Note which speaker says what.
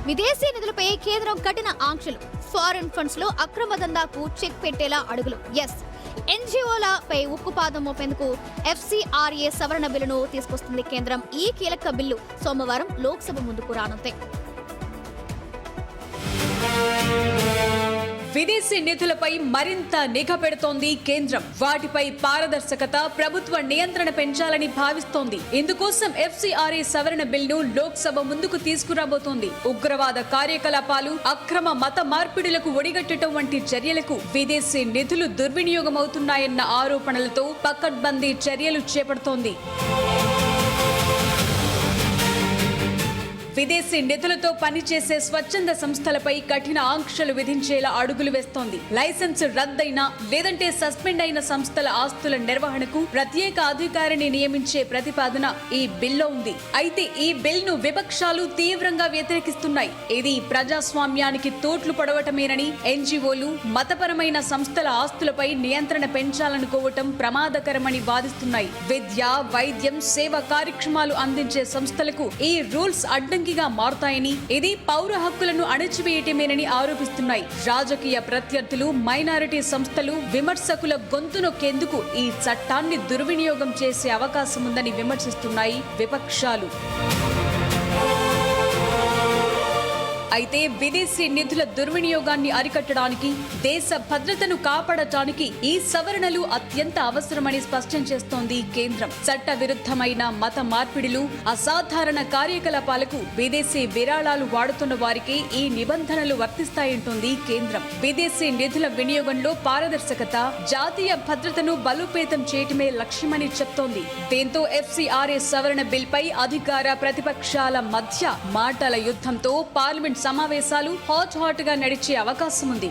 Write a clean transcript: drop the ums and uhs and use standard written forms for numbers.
Speaker 1: విదేశీ నిధులపై కేంద్రం కఠిన ఆంక్షలు, ఫారిన్ ఫండ్స్ లో అక్రమ దందాకు చెక్ పెట్టేలా అడుగులు. ఎన్జీఓలపై ఉక్కుపాదం మోపేందుకు FCRA సవరణ బిల్లును తీసుకొస్తుంది కేంద్రం. ఈ కీలక బిల్లు సోమవారం లోక్సభ ముందుకు రానుంది.
Speaker 2: విదేశీ నిధులపై మరింత నిఘా పెడుతోంది కేంద్రం. వాటిపై పారదర్శకత, ప్రభుత్వ నియంత్రణ పెంచాలని భావిస్తోంది. ఇందుకోసం FCRA సవరణ బిల్లును లోక్సభ ముందుకు తీసుకురాబోతోంది. ఉగ్రవాద కార్యకలాపాలు, అక్రమ మత మార్పిడులకు ఒడిగట్టడం వంటి చర్యలకు విదేశీ నిధులు దుర్వినియోగమవుతున్నాయన్న ఆరోపణలతో పకడ్బందీ చర్యలు చేపడుతోంది. విదేశీ నిధులతో పనిచేసే స్వచ్ఛంద సంస్థలపై కఠిన ఆంక్షలు విధించేలా అడుగులు వేస్తోంది. లైసెన్స్ రద్దయిన లేదంటే సస్పెండ్ అయిన సంస్థల ఆస్తుల నిర్వహణకు ప్రత్యేక అధికారిని నియమించే ప్రతిపాదన ఈ బిల్లో ఉంది. అయితే ఈ బిల్ను విపక్షాలు తీవ్రంగా వ్యతిరేకిస్తున్నాయి. ఇది ప్రజాస్వామ్యానికి తోట్లు పడవటమేనని, NGOలు, మతపరమైన సంస్థల ఆస్తులపై నియంత్రణ పెంచాలనుకోవటం ప్రమాదకరమని వాదిస్తున్నాయి. విద్య, వైద్యం, సేవా కార్యక్రమాలు అందించే సంస్థలకు ఈ రూల్స్ అడ్డంకిగా మారుతాయని, ఇది పౌర హక్కులను అణచివేయటమేనని ఆరోపిస్తున్నాయి. రాజకీయ ప్రత్యర్థులు, మైనారిటీ సంస్థలు విమర్శకుల గొంతు నొక్కేందుకు ఈ చట్టాన్ని దుర్వినియోగం చేసే అవకాశం ఉందని విమర్శిస్తున్నాయి విపక్షాలు. అయితే విదేశీ నిధుల దుర్వినియోగాన్ని అరికట్టడానికి, దేశ భద్రతను కాపాడటానికి ఈ సవరణలు అత్యంత అవసరమని స్పష్టం చేస్తోంది కేంద్రం. చట్ట విరుద్ధమైన మత మార్పిడులు, అసాధారణ కార్యకలాపాలకు విదేశీ విరాళాలు వాడుతున్న వారికి ఈ నిబంధనలు వర్తిస్తాయంటోంది కేంద్రం. విదేశీ నిధుల వినియోగంలో పారదర్శకత, జాతీయ భద్రతను బలోపేతం చేయటమే లక్ష్యమని చెప్తోంది. దీంతో FCRA సవరణ బిల్పై అధికార, ప్రతిపక్షాల మధ్య మాటల యుద్ధంతో పార్లమెంట్ సమావేశాలు హాట్ గా నడిచే అవకాశం ఉంది.